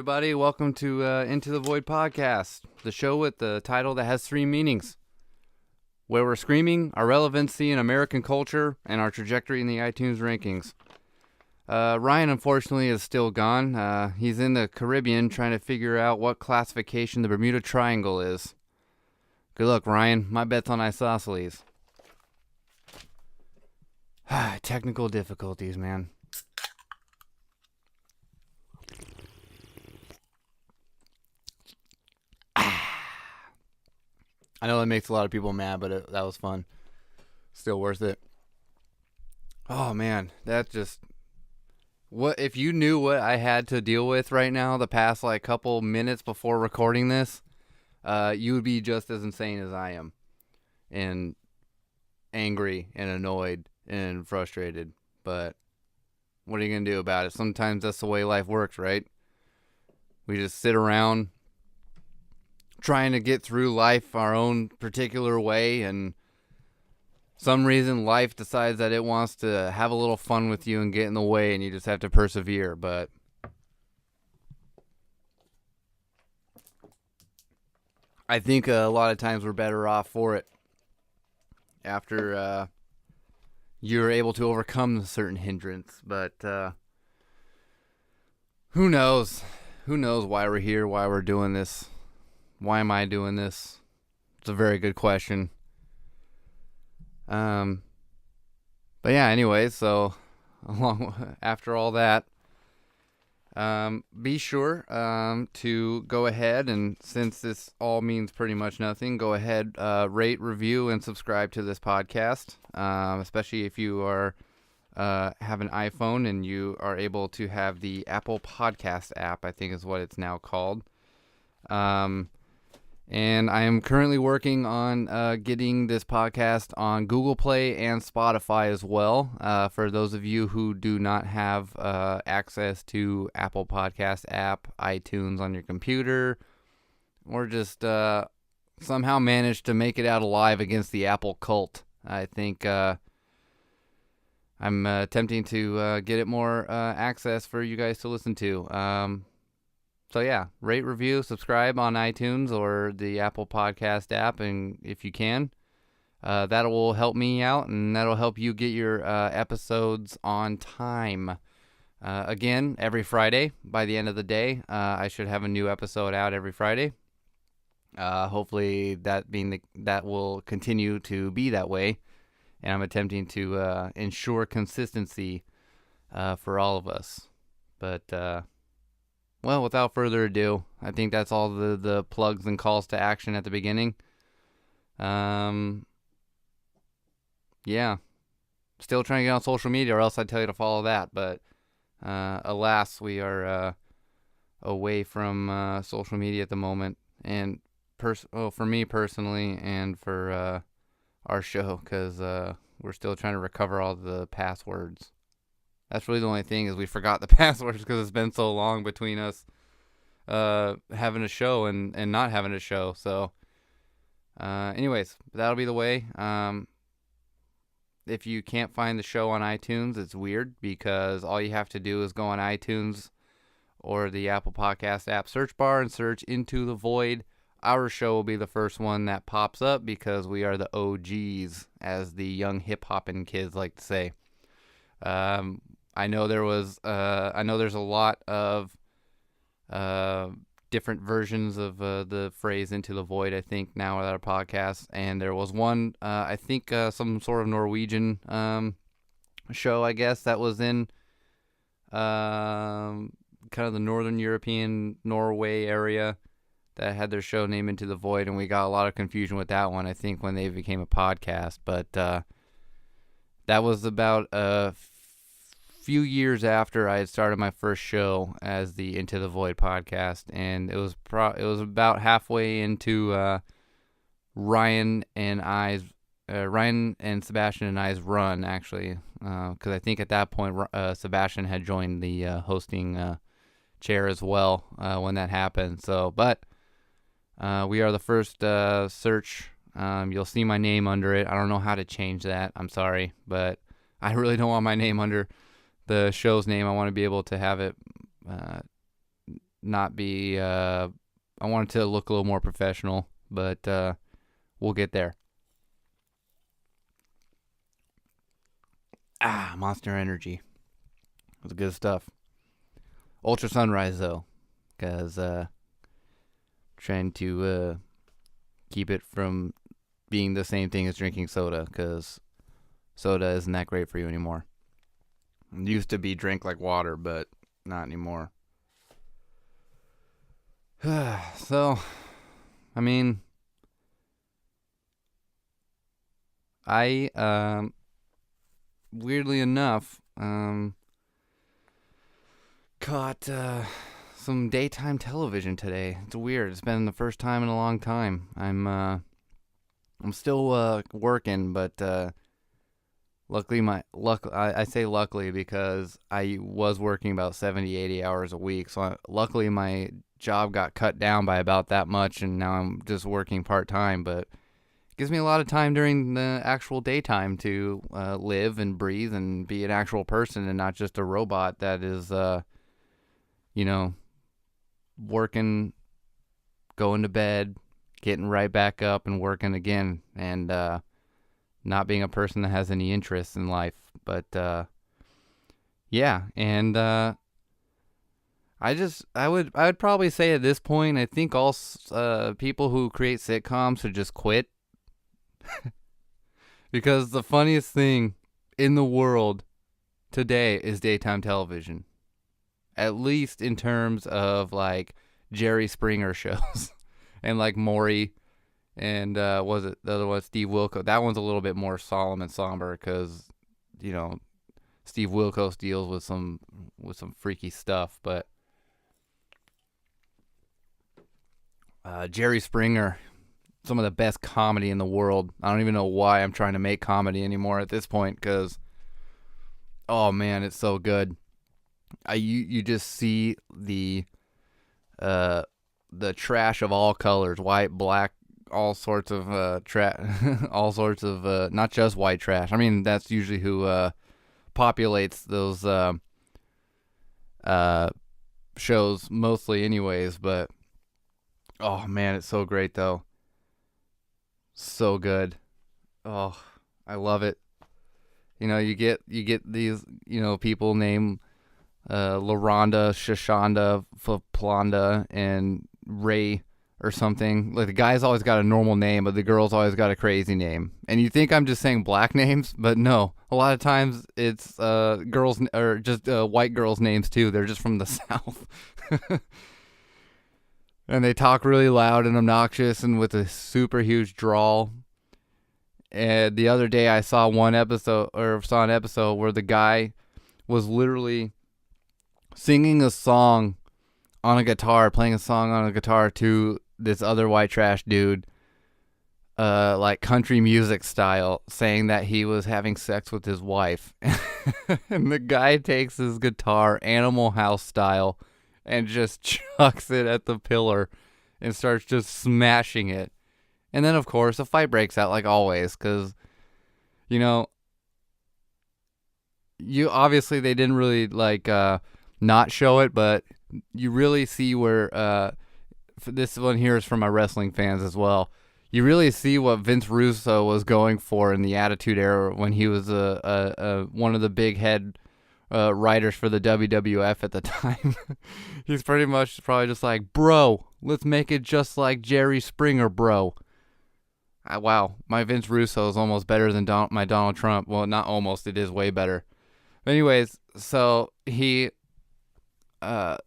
everybody. Welcome to Into the Void podcast, the show with the title that has three meanings, where we're screaming our relevancy in American culture and our trajectory in the iTunes rankings. Ryan, unfortunately, is still gone. He's in the Caribbean trying to figure out what classification the Bermuda Triangle is. Good luck, Ryan. My bet's on isosceles. Technical difficulties, man. I know that makes a lot of people mad, but that was fun. Still worth it. Oh, man. That just... What if you knew what I had to deal with right now the past, couple minutes before recording this, you would be just as insane as I am. And angry and annoyed and frustrated. But what are you going to do about it? Sometimes that's the way life works, right? We just sit around trying to get through life our own particular way, and some reason life decides that it wants to have a little fun with you and get in the way, and you just have to persevere. But I think a lot of times we're better off for it after you're able to overcome a certain hindrance. But who knows? Who knows why we're here, why we're doing this? Why am I doing this? It's a very good question. But yeah, anyways, so after all that, be sure to go ahead, and since this all means pretty much nothing, go ahead, rate, review, and subscribe to this podcast, especially if you are have an iPhone and you are able to have the Apple Podcast app, I think is what it's now called. And I am currently working on getting this podcast on Google Play and Spotify as well. For those of you who do not have access to Apple Podcast app, iTunes on your computer, or just somehow managed to make it out alive against the Apple cult, I think I'm attempting to get it more access for you guys to listen to. So yeah, rate, review, subscribe on iTunes or the Apple Podcast app, and if you can, that will help me out, and that'll help you get your episodes on time. Again, every Friday, by the end of the day, I should have a new episode out every Friday. Hopefully that will continue to be that way, and I'm attempting to ensure consistency for all of us. But well, without further ado, I think that's all the plugs and calls to action at the beginning. Yeah. Still trying to get on social media, or else I'd tell you to follow that. But alas, we are away from social media at the moment. And for me personally, and for our show, because we're still trying to recover all the passwords. That's really the only thing, is we forgot the passwords because it's been so long between us having a show and not having a show. So anyways, that'll be the way. If you can't find the show on iTunes, it's weird, because all you have to do is go on iTunes or the Apple Podcast app search bar and search Into the Void. Our show will be the first one that pops up, because we are the OGs, as the young hip-hopping kids like to say. I know there's a lot of different versions of the phrase Into the Void, I think, now at our podcast. And there was one, I think, some sort of Norwegian show, I guess, that was in kind of the Northern European Norway area that had their show named Into the Void. And we got a lot of confusion with that one, I think, when they became a podcast. But that was about a few years after I had started my first show as the Into the Void podcast, and it was about halfway into Ryan and Sebastian and I's run, actually, because I think at that point Sebastian had joined the hosting chair as well when that happened. So, but we are the first search. You'll see my name under it. I don't know how to change that. I'm sorry, but I really don't want my name under the show's name. I want to be able to have it not be. I want it to look a little more professional, but we'll get there. Monster Energy. It's good stuff. Ultra Sunrise though, because trying to keep it from being the same thing as drinking soda, because soda isn't that great for you anymore. It used to be drink like water, but not anymore. So, I mean, I weirdly enough caught some daytime television today. It's weird. It's been the first time in a long time. I'm still working, but luckily I say luckily because I was working about 70, 80 hours a week. So luckily my job got cut down by about that much, and now I'm just working part-time, but it gives me a lot of time during the actual daytime to live and breathe and be an actual person and not just a robot that is, working, going to bed, getting right back up and working again, and not being a person that has any interests in life. But yeah, and I would probably say at this point, I think all people who create sitcoms should just quit. Because the funniest thing in the world today is daytime television. At least in terms of like Jerry Springer shows and like Maury and was it the other one, Steve Wilkos? That one's a little bit more solemn and somber because Steve Wilkos deals with some freaky stuff, but Jerry Springer, some of the best comedy in the world. I don't even know why I'm trying to make comedy anymore at this point, because oh man, it's so good. You just see the trash of all colors, white, black, all sorts of all sorts of not just white trash. I mean, that's usually who populates those shows mostly anyways, but oh man, it's so great though. So good. Oh, I love it. You get these, people named LaRonda, Shashonda, Faplanda, and Ray or something. Like the guy's always got a normal name, but the girl's always got a crazy name. And you think I'm just saying black names, but no. A lot of times it's girls or just white girls' names too. They're just from the South. And they talk really loud and obnoxious and with a super huge drawl. And the other day I saw an episode where the guy was literally singing a song on a guitar, playing a song on a guitar to this other white trash dude, like country music style, saying that he was having sex with his wife. And the guy takes his guitar, Animal House style, and just chucks it at the pillar and starts just smashing it. And then, of course, a fight breaks out like always, because, you obviously they didn't really, like, not show it, but you really see where, this one here is for my wrestling fans as well. You really see what Vince Russo was going for in the Attitude Era when he was one of the big head writers for the WWF at the time. He's pretty much probably just like, bro, let's make it just like Jerry Springer, bro. Wow, my Vince Russo is almost better than my Donald Trump. Well, not almost, it is way better. But anyways, so he, I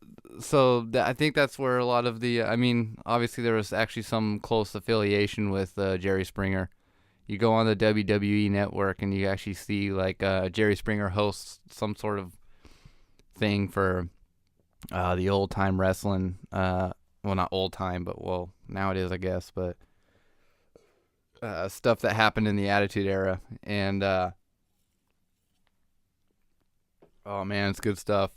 think that's where a lot of the, obviously there was actually some close affiliation with Jerry Springer. You go on the WWE network and you actually see like Jerry Springer hosts some sort of thing for the old time wrestling. Well, not old time, but well, now it is, I guess. But stuff that happened in the Attitude Era, and oh man, it's good stuff.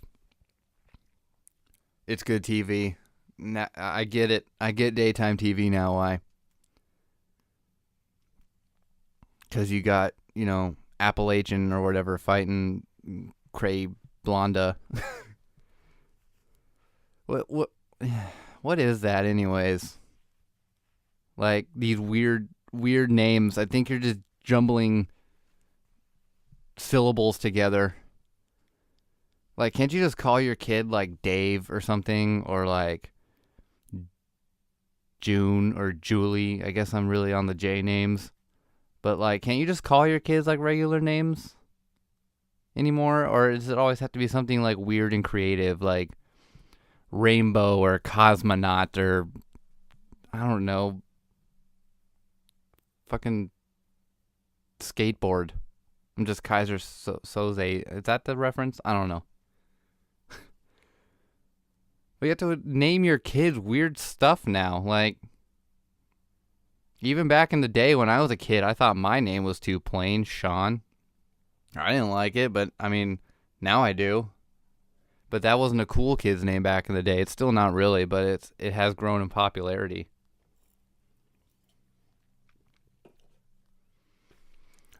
It's good TV. I get it. I get daytime TV now. Why? Because you got, Appalachian or whatever fighting Cray Blonda. What what is that anyways? Like these weird names. I think you're just jumbling syllables together. Like, can't you just call your kid like Dave or something, or like June or Julie? I guess I'm really on the J names. But like, can't you just call your kids like regular names anymore? Or does it always have to be something like weird and creative, like Rainbow or Cosmonaut or I don't know, fucking skateboard? I'm just Kaiser Soze. Is that the reference? I don't know. But you have to name your kids weird stuff now. Like, even back in the day when I was a kid, I thought my name was too plain, Sean. I didn't like it, but I mean, now I do. But that wasn't a cool kid's name back in the day. It's still not really, but it has grown in popularity.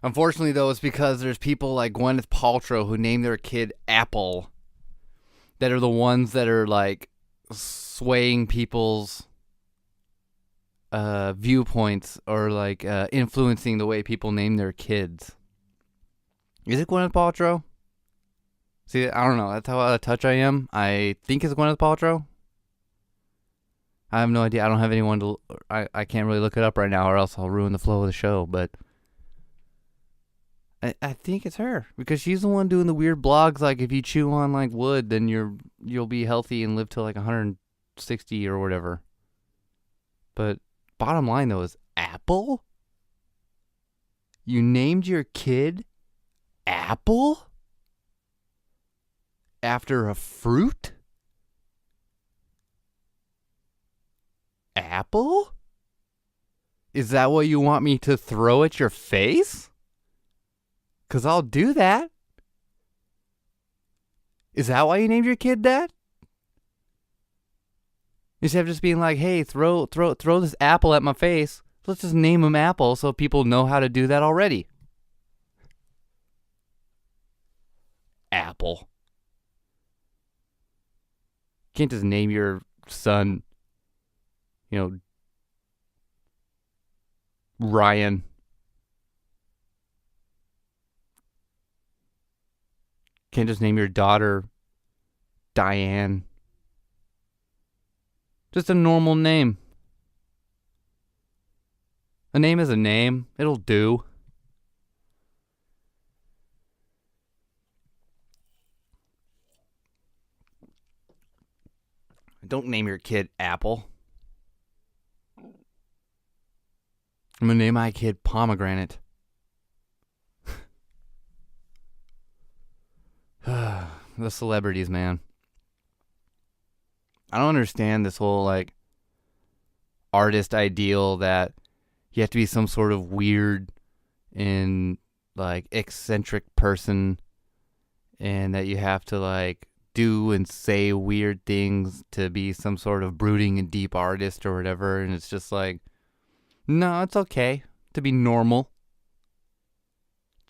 Unfortunately, though, it's because there's people like Gwyneth Paltrow who name their kid Apple that are the ones that are like swaying people's viewpoints or like influencing the way people name their kids. Is it Gwyneth Paltrow? See, I don't know. That's how out of touch I am. I think it's Gwyneth Paltrow. I have no idea. I don't have anyone to... I can't really look it up right now or else I'll ruin the flow of the show, but... I think it's her because she's the one doing the weird blogs like if you chew on like wood then you'll be healthy and live till like 160 or whatever. But bottom line though is Apple? You named your kid Apple? After a fruit? Apple? Is that what you want me to throw at your face? 'Cause I'll do that. Is that why you named your kid that? Instead of just being like, hey, throw this apple at my face, let's just name him Apple so people know how to do that already. Apple. You can't just name your son, Ryan. Can't just name your daughter Diane. Just a normal name. A name is a name. It'll do. Don't name your kid Apple. I'm gonna name my kid Pomegranate. The celebrities, man. I don't understand this whole like artist ideal that you have to be some sort of weird and like eccentric person and that you have to like do and say weird things to be some sort of brooding and deep artist or whatever. And it's just like, no, it's okay to be normal.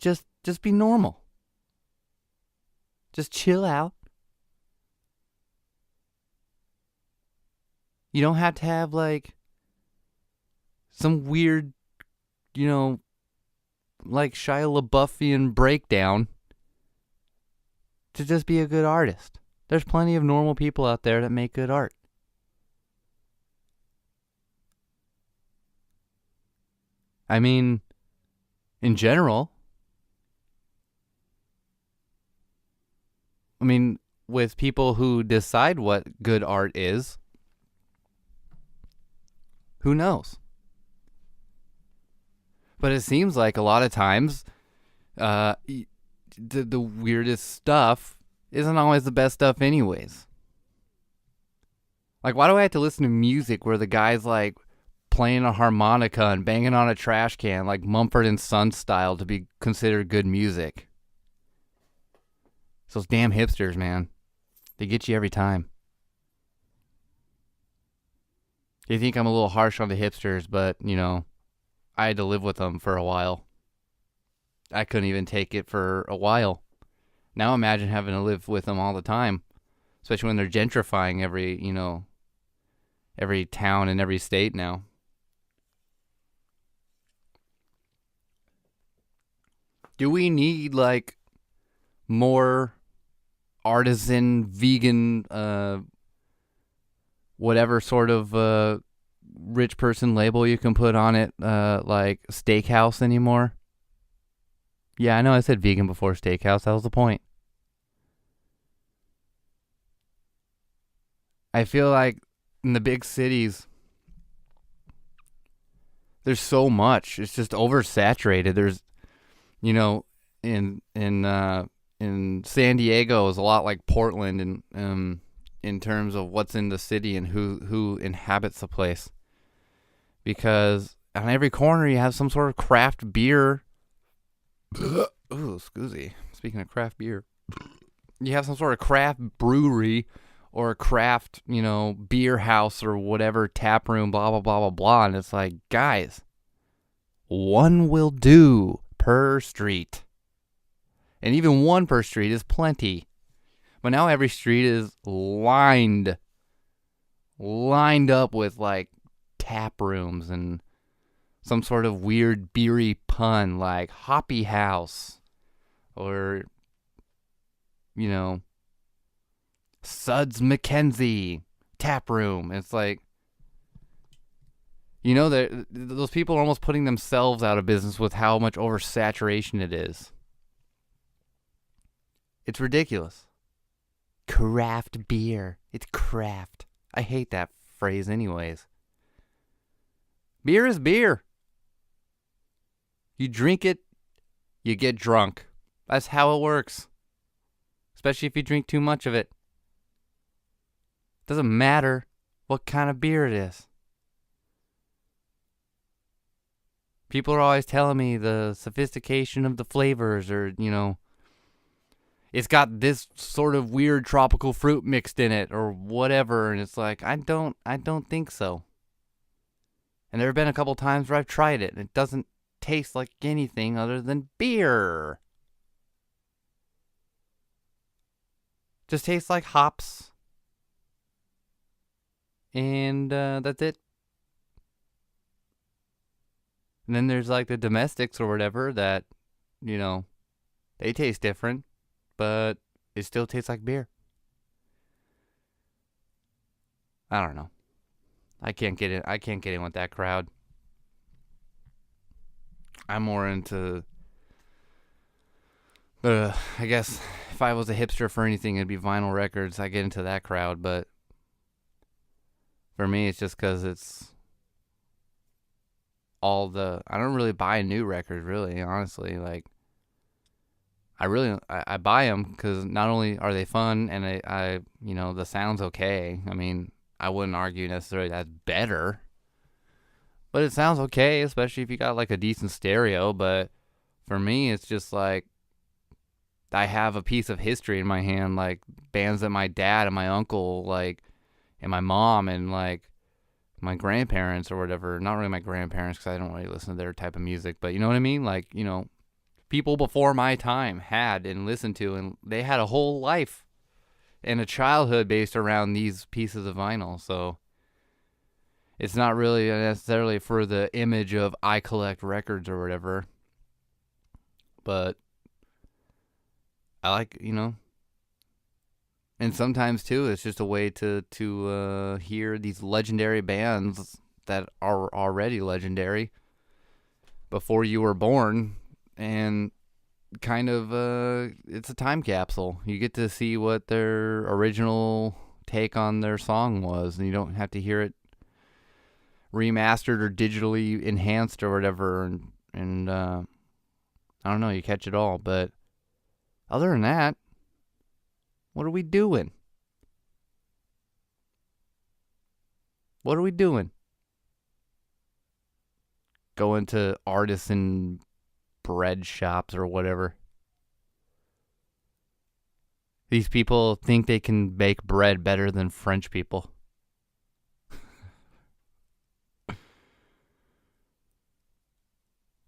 Just be normal. Just chill out. You don't have to have like some weird, like Shia LaBeoufian breakdown to just be a good artist. There's plenty of normal people out there that make good art. I mean, in general, with people who decide what good art is, who knows? But it seems like a lot of times, the weirdest stuff isn't always the best stuff anyways. Like, why do I have to listen to music where the guy's like playing a harmonica and banging on a trash can like Mumford & Sons style to be considered good music? Those damn hipsters, man. They get you every time. You think I'm a little harsh on the hipsters, but, I had to live with them for a while. I couldn't even take it for a while. Now imagine having to live with them all the time. Especially when they're gentrifying every every town in every state now. Do we need like more artisan vegan whatever sort of rich person label you can put on it, like steakhouse anymore? Yeah, I know I said vegan before steakhouse. That was the point. I feel like in the big cities, there's so much. It's just oversaturated. There's, you know, in San Diego is a lot like Portland in terms of what's in the city and who inhabits the place. Because on every corner you have some sort of craft beer. Ooh, excuse. Speaking of craft beer, you have some sort of craft brewery or a craft, beer house or whatever, tap room, blah, blah, blah, blah, blah. And it's like, guys, one will do per street. And even one per street is plenty. But now every street is lined up with like tap rooms and some sort of weird beery pun like Hoppy House or, Suds Mackenzie tap room. It's like, those people are almost putting themselves out of business with how much oversaturation it is. It's ridiculous. Craft beer. It's craft. I hate that phrase anyways. Beer is beer. You drink it, you get drunk. That's how it works. Especially if you drink too much of it. Doesn't matter what kind of beer it is. People are always telling me the sophistication of the flavors or, it's got this sort of weird tropical fruit mixed in it or whatever. And it's like, I don't think so. And there have been a couple times where I've tried it and it doesn't taste like anything other than beer. Just tastes like hops. And that's it. And then there's like the domestics or whatever that, they taste different, but it still tastes like beer. I don't know. I can't get in with that crowd. I'm more into I guess if I was a hipster for anything, it'd be vinyl records. I get into that crowd, but for me, it's just because it's I don't really buy new records, really, honestly. Like, I buy them because not only are they fun and I the sound's okay. I mean, I wouldn't argue necessarily that's better, but it sounds okay, especially if you got like a decent stereo. But for me, it's just like I have a piece of history in my hand, like bands that my dad and my uncle, like, and my mom and like my grandparents or whatever. Not really my grandparents because I don't really listen to their type of music, but you know what I mean? Like, people before my time had and listened to, and they had a whole life and a childhood based around these pieces of vinyl. So it's not really necessarily for the image of I collect records or whatever, but I like, and sometimes too, it's just a way to hear these legendary bands that are already legendary before you were born, and kind of it's a time capsule. You get to see what their original take on their song was, and you don't have to hear it remastered or digitally enhanced or whatever. And I don't know, you catch it all. But other than that, what are we doing? What are we doing? Going to artisan bread shops or whatever. These people think they can bake bread better than French people.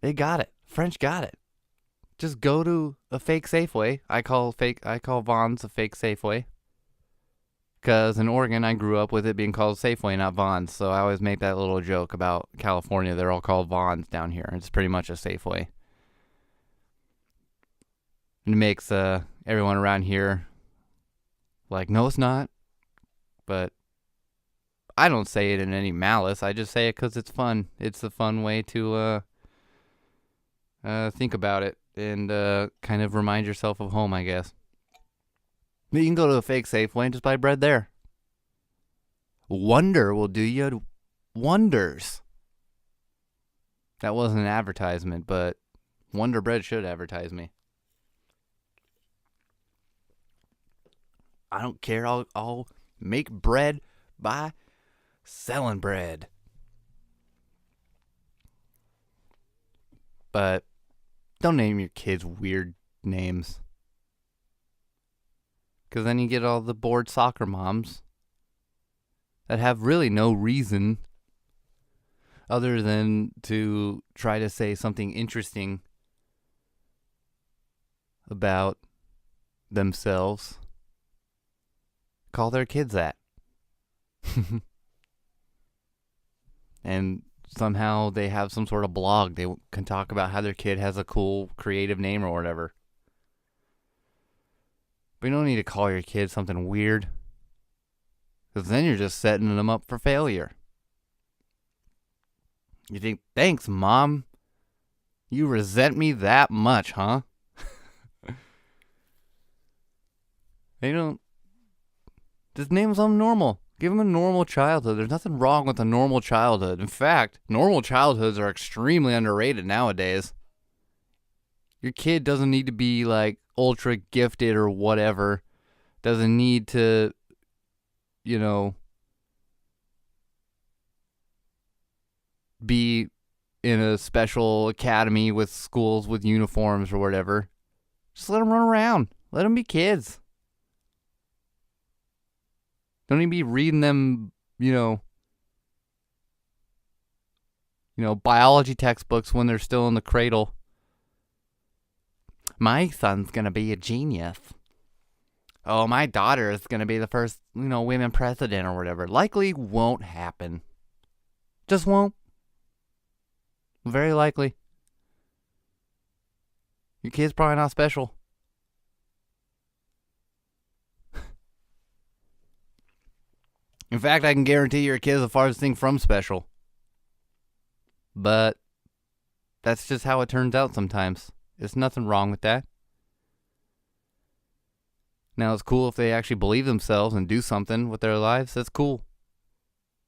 They got it. French got it. Just go to a fake Safeway. I call Vons a fake Safeway. Because in Oregon, I grew up with it being called Safeway, not Vons. So I always make that little joke about California. They're all called Vons down here. It's pretty much a Safeway. And it makes everyone around here like, no, it's not. But I don't say it in any malice. I just say it because it's fun. It's a fun way to think about it and kind of remind yourself of home, I guess. But you can go to a fake Safeway and just buy bread there. Wonder will do you wonders. That wasn't an advertisement, but Wonder Bread should advertise me. I don't care. I'll make bread by selling bread. But don't name your kids weird names. Because then you get all the bored soccer moms that have really no reason other than to try to say something interesting about themselves. Call their kids that. And somehow they have some sort of blog. They can talk about how their kid has a cool creative name or whatever. But you don't need to call your kid something weird. Because then you're just setting them up for failure. You think, thanks, Mom. You resent me that much, huh? They don't. Just name something normal. Give them a normal childhood. There's nothing wrong with a normal childhood. In fact, normal childhoods are extremely underrated nowadays. Your kid doesn't need to be like ultra gifted or whatever. Doesn't need to, be in a special academy with schools with uniforms or whatever. Just let them run around. Let them be kids. Don't even be reading them, biology textbooks when they're still in the cradle. My son's going to be a genius. Oh, my daughter is going to be the first, women president or whatever. Likely won't happen. Just won't. Very likely. Your kid's probably not special. In fact, I can guarantee your kid's the farthest thing from special. But that's just how it turns out sometimes. There's nothing wrong with that. Now, it's cool if they actually believe themselves and do something with their lives. That's cool.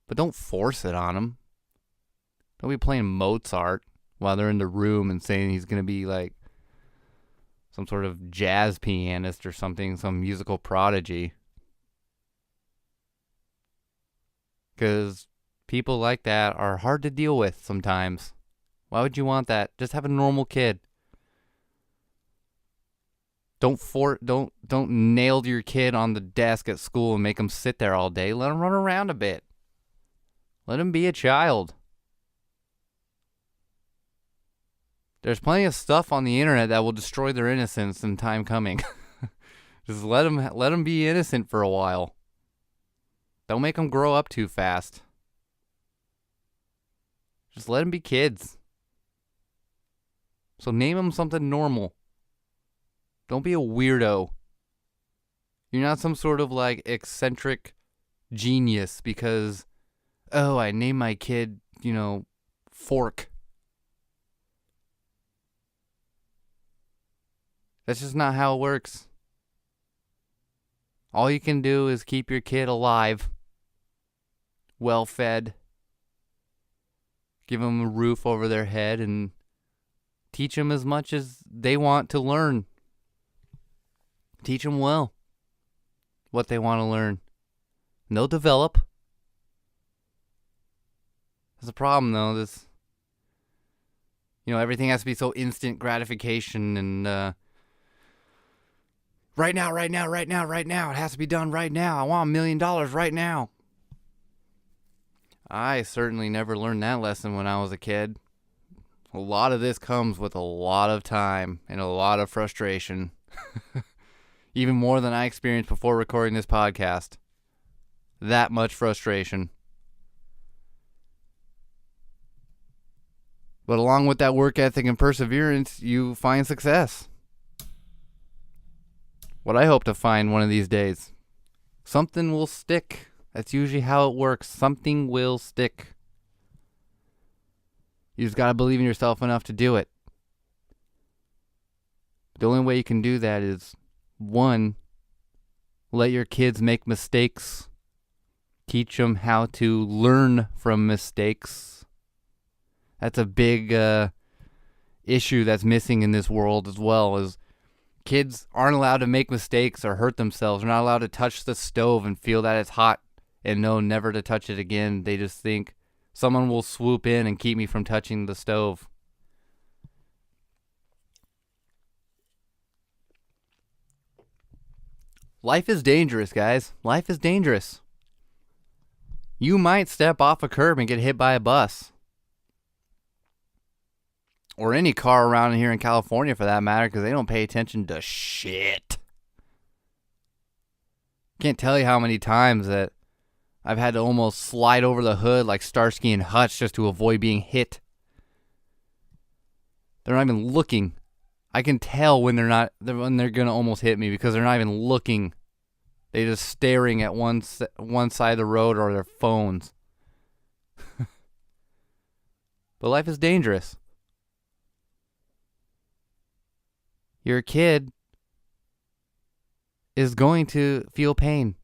But don't force it on them. Don't be playing Mozart while they're in the room and saying he's going to be like some sort of jazz pianist or something, some musical prodigy. Because people like that are hard to deal with sometimes. Why would you want that? Just have a normal kid. Don't nail your kid on the desk at school and make them sit there all day. Let them run around a bit. Let them be a child. There's plenty of stuff on the internet that will destroy their innocence in time coming. Just let them be innocent for a while. Don't make them grow up too fast. Just let them be kids. So name them something normal. Don't be a weirdo. You're not some sort of like eccentric genius because, I named my kid, Fork. That's just not how it works. All you can do is keep your kid alive, well fed, give them a roof over their head, and teach them as much as they want to learn. Teach them well what they want to learn. And they'll develop. There's a problem, though. Everything has to be so instant gratification and right now. It has to be done right now. I want $1 million right now. I certainly never learned that lesson when I was a kid. A lot of this comes with a lot of time and a lot of frustration. Even more than I experienced before recording this podcast. that much frustration. But along with that work ethic and perseverance, you find success. What I hope to find one of these days. Something will stick. That's usually how it works. Something will stick. You just got to believe in yourself enough to do it. The only way you can do that is, 1, let your kids make mistakes. Teach them how to learn from mistakes. That's a big issue that's missing in this world as well, is kids aren't allowed to make mistakes or hurt themselves. They're not allowed to touch the stove and feel that it's hot and know never to touch it again. They just think someone will swoop in and keep me from touching the stove. Life is dangerous, guys. Life is dangerous. You might step off a curb and get hit by a bus. Or any car around here in California for that matter, because they don't pay attention to shit. Can't tell you how many times that I've had to almost slide over the hood like Starsky and Hutch just to avoid being hit. They're not even looking. I can tell when they're gonna almost hit me because they're not even looking. They're just staring at one side of the road or their phones. But life is dangerous. Your kid is going to feel pain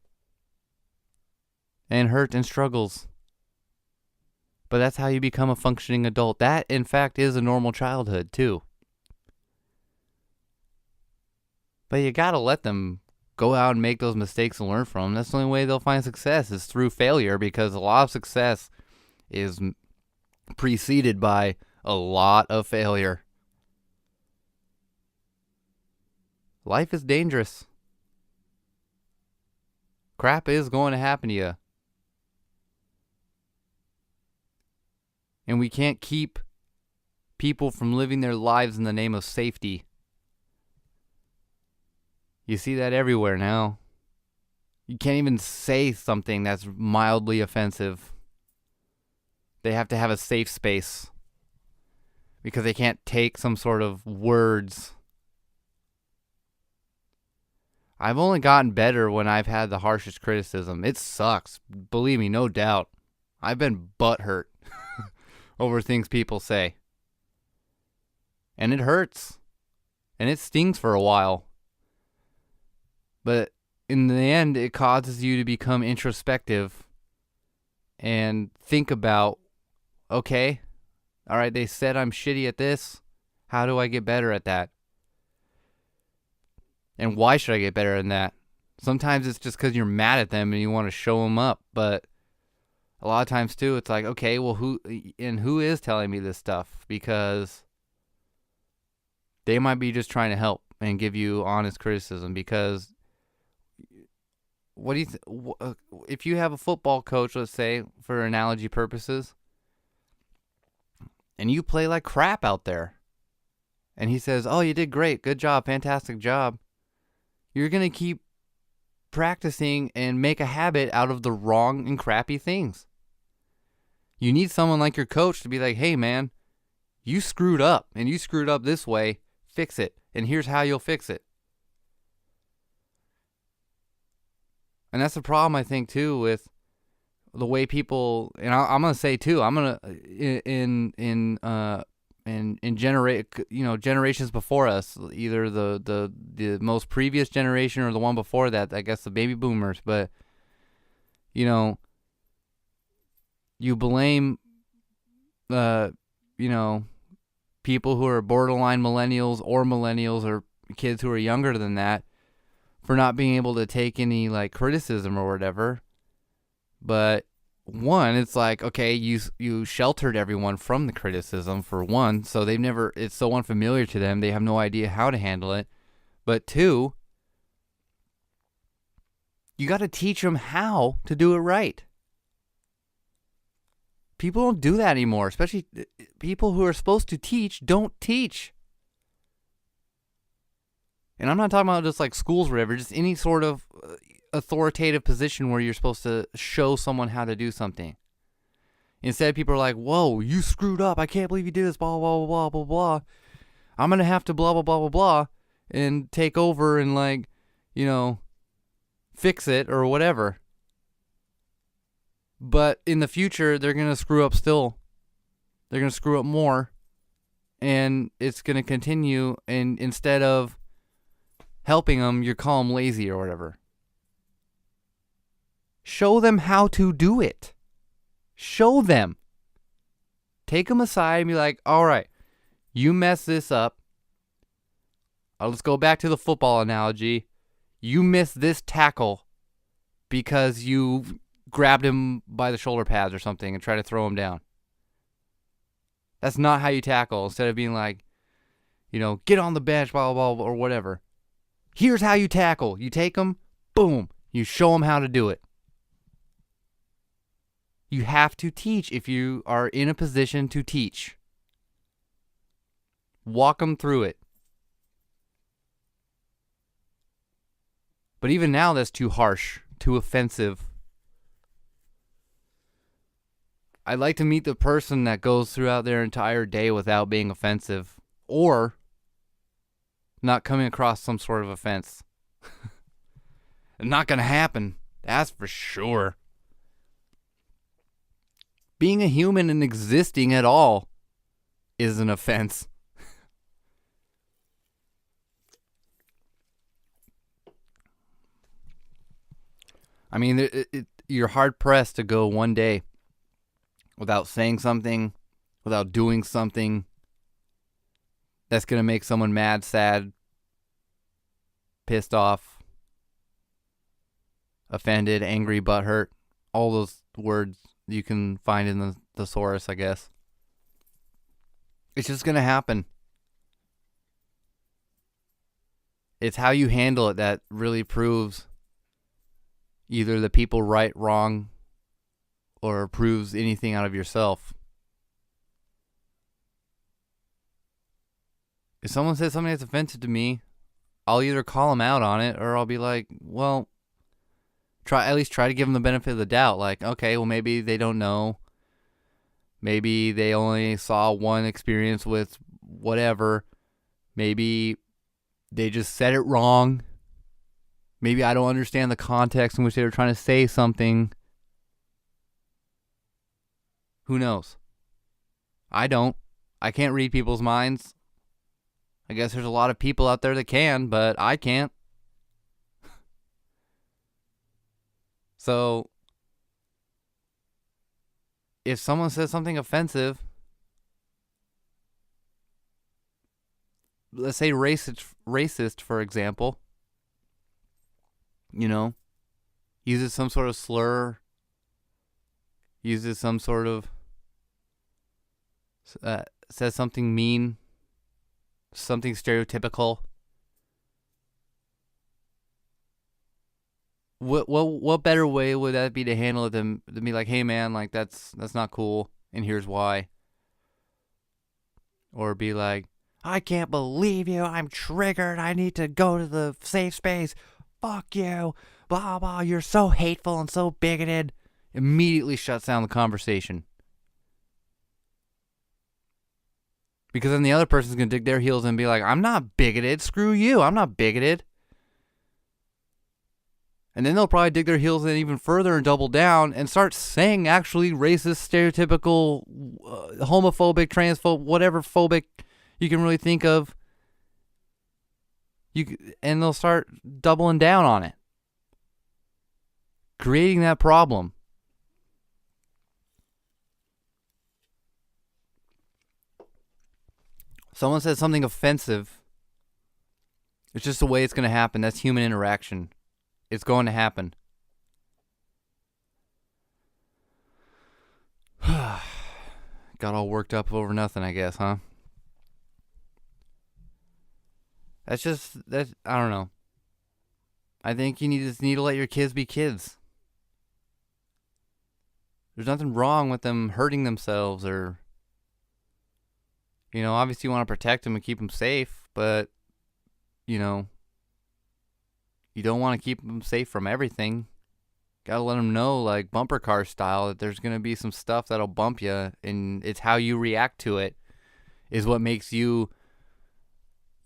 and hurt and struggles. But that's how you become a functioning adult. That, in fact, is a normal childhood, too. But you gotta let them go out and make those mistakes and learn from them. That's the only way they'll find success, is through failure, because a lot of success is preceded by a lot of failure. Life is dangerous. Crap is going to happen to you. And we can't keep people from living their lives in the name of safety. You see that everywhere now. You can't even say something that's mildly offensive. They have to have a safe space because they can't take some sort of words. I've only gotten better when I've had the harshest criticism. It sucks. Believe me, no doubt. I've been butthurt over things people say. And it hurts. And it stings for a while. But in the end, it causes you to become introspective and think about, okay, all right, they said I'm shitty at this. How do I get better at that? And why should I get better than that? Sometimes it's just because you're mad at them and you want to show them up. But a lot of times, too, it's like, okay, well, who is telling me this stuff? Because they might be just trying to help and give you honest criticism. Because what do you if you have a football coach, let's say, for analogy purposes, and you play like crap out there, and he says, oh, you did great, good job, fantastic job, you're going to keep practicing and make a habit out of the wrong and crappy things. You need someone like your coach to be like, hey, man, you screwed up, and you screwed up this way, fix it, and here's how you'll fix it. And that's the problem, I think, too, with the way people, and I'm gonna say too, I'm gonna in generations before us, either the most previous generation or the one before that, I guess the baby boomers, but you blame people who are borderline millennials or kids who are younger than that for not being able to take any like criticism or whatever. But one, it's like, okay, you sheltered everyone from the criticism for one, so it's so unfamiliar to them, they have no idea how to handle it. But two, you got to teach them how to do it right. People don't do that anymore, especially people who are supposed to teach don't teach. And I'm not talking about just like schools or whatever, just any sort of authoritative position where you're supposed to show someone how to do something. Instead, people are like, whoa, you screwed up. I can't believe you did this, blah, blah, blah, blah, blah, blah. I'm going to have to blah, blah, blah, blah, blah, and take over and, like, you know, fix it or whatever. But in the future, they're going to screw up still. They're going to screw up more. And it's going to continue. And instead of helping them, you call them lazy or whatever. Show them how to do it. Show them. Take them aside and be like, all right, you messed this up. Let's go back to the football analogy. You missed this tackle because you grabbed him by the shoulder pads or something and tried to throw him down. That's not how you tackle. Instead of being like, you know, get on the bench, blah, blah, blah, or whatever. Here's how you tackle. You take them, boom. You show them how to do it. You have to teach if you are in a position to teach. Walk them through it. But even now, that's too harsh, too offensive. I'd like to meet the person that goes throughout their entire day without being offensive or not coming across some sort of offense. Not going to happen. That's for sure. Being a human and existing at all is an offense. I mean, you're hard-pressed to go one day without saying something, without doing something that's going to make someone mad, sad, pissed off, offended, angry, butthurt. All those words you can find in the thesaurus, I guess. It's just going to happen. It's how you handle it that really proves either the people right, wrong, or proves anything out of yourself. If someone says something that's offensive to me, I'll either call them out on it or I'll be like, well, at least try to give them the benefit of the doubt. Like, okay, well, maybe they don't know. Maybe they only saw one experience with whatever. Maybe they just said it wrong. Maybe I don't understand the context in which they were trying to say something. Who knows? I don't. I can't read people's minds. I guess there's a lot of people out there that can, but I can't. So, if someone says something offensive, let's say racist, for example, you know, uses some sort of slur, uses some sort of, says something mean, something stereotypical. What better way would that be to handle it than to be like, hey man, like that's not cool, and here's why. Or be like, I can't believe you, I'm triggered, I need to go to the safe space. Fuck you, blah blah, you're so hateful and so bigoted. Immediately shuts down the conversation. Because then the other person's going to dig their heels and be like, I'm not bigoted, screw you, I'm not bigoted. And then they'll probably dig their heels in even further and double down and start saying actually racist, stereotypical, homophobic, transphobic, whatever phobic you can really think of. And they'll start doubling down on it. Creating that problem. Someone says something offensive. It's just the way it's going to happen. That's human interaction. It's going to happen. Got all worked up over nothing, I guess, huh? I don't know. I think you just need to let your kids be kids. There's nothing wrong with them hurting themselves or, you know, obviously you want to protect them and keep them safe, but, you know, you don't want to keep them safe from everything. Gotta let them know, like bumper car style, that there's gonna be some stuff that'll bump you, and it's how you react to it is what makes you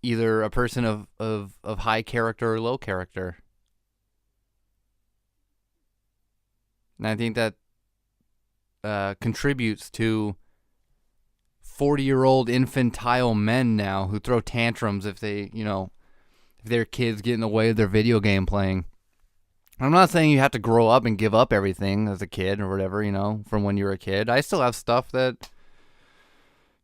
either a person of high character or low character. And I think that contributes to 40-year-old infantile men now who throw tantrums if they, if their kids get in the way of their video game playing. I'm not saying you have to grow up and give up everything as a kid or whatever, from when you were a kid. I still have stuff that,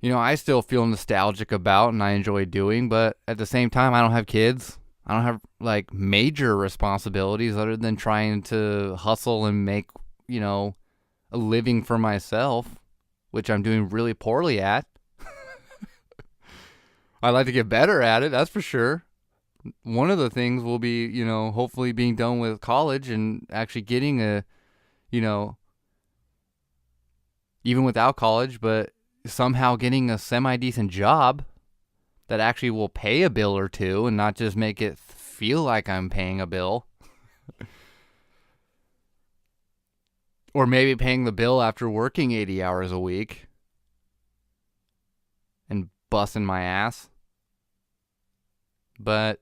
I still feel nostalgic about and I enjoy doing, but at the same time, I don't have kids. I don't have, like, major responsibilities other than trying to hustle and make, a living for myself, which I'm doing really poorly at. I'd like to get better at it, that's for sure. One of the things will be, hopefully being done with college and actually getting a, even without college, but somehow getting a semi-decent job that actually will pay a bill or two and not just make it feel like I'm paying a bill. Or maybe paying the bill after working 80 hours a week and busting my ass. But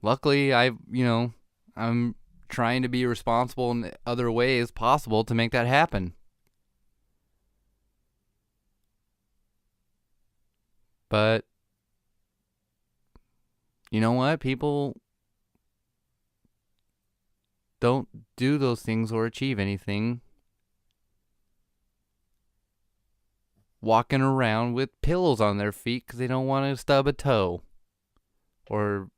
luckily, I'm trying to be responsible in other ways possible to make that happen. But you know what? People don't do those things or achieve anything walking around with pillows on their feet because they don't want to stub a toe. Or,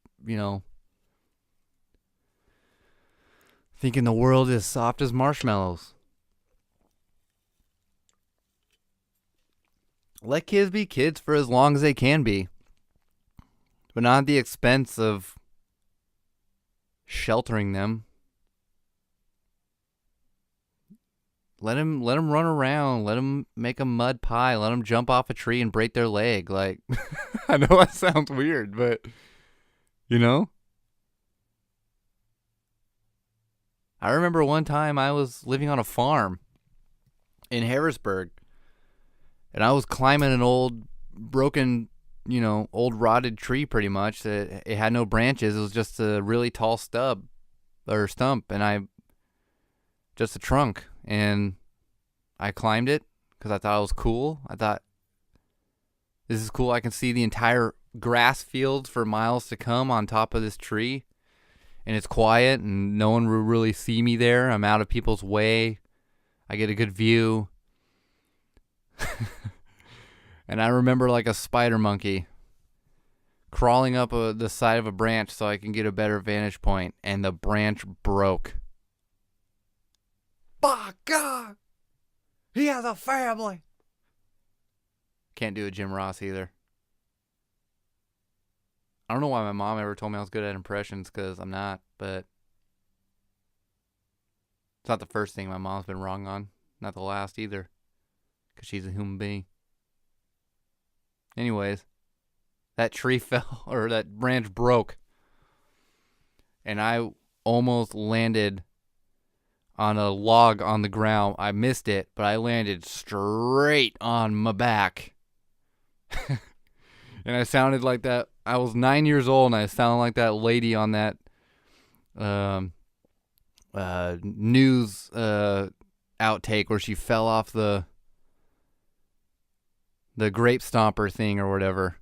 thinking the world is soft as marshmallows. Let kids be kids for as long as they can be, but not at the expense of sheltering them. Let them run around. Let them make a mud pie. Let them jump off a tree and break their leg. Like, I know that sounds weird, but, I remember one time I was living on a farm in Harrisburg, and I was climbing an old broken, old rotted tree pretty much. It had no branches. It was just a really tall stump, and just a trunk. And I climbed it because I thought it was cool. I thought, this is cool. I can see the entire grass fields for miles to come on top of this tree. And it's quiet and no one will really see me there. I'm out of people's way. I get a good view. And I remember like a spider monkey crawling up the side of a branch so I can get a better vantage point. And the branch broke. By God, he has a family. Can't do a Jim Ross either. I don't know why my mom ever told me I was good at impressions, because I'm not, but it's not the first thing my mom's been wrong on. Not the last either, because she's a human being. Anyways, that tree fell, or that branch broke, and I almost landed on a log on the ground. I missed it, but I landed straight on my back. And I sounded like that. I was 9 years old, and I sounded like that lady on that news outtake where she fell off the grape stomper thing or whatever.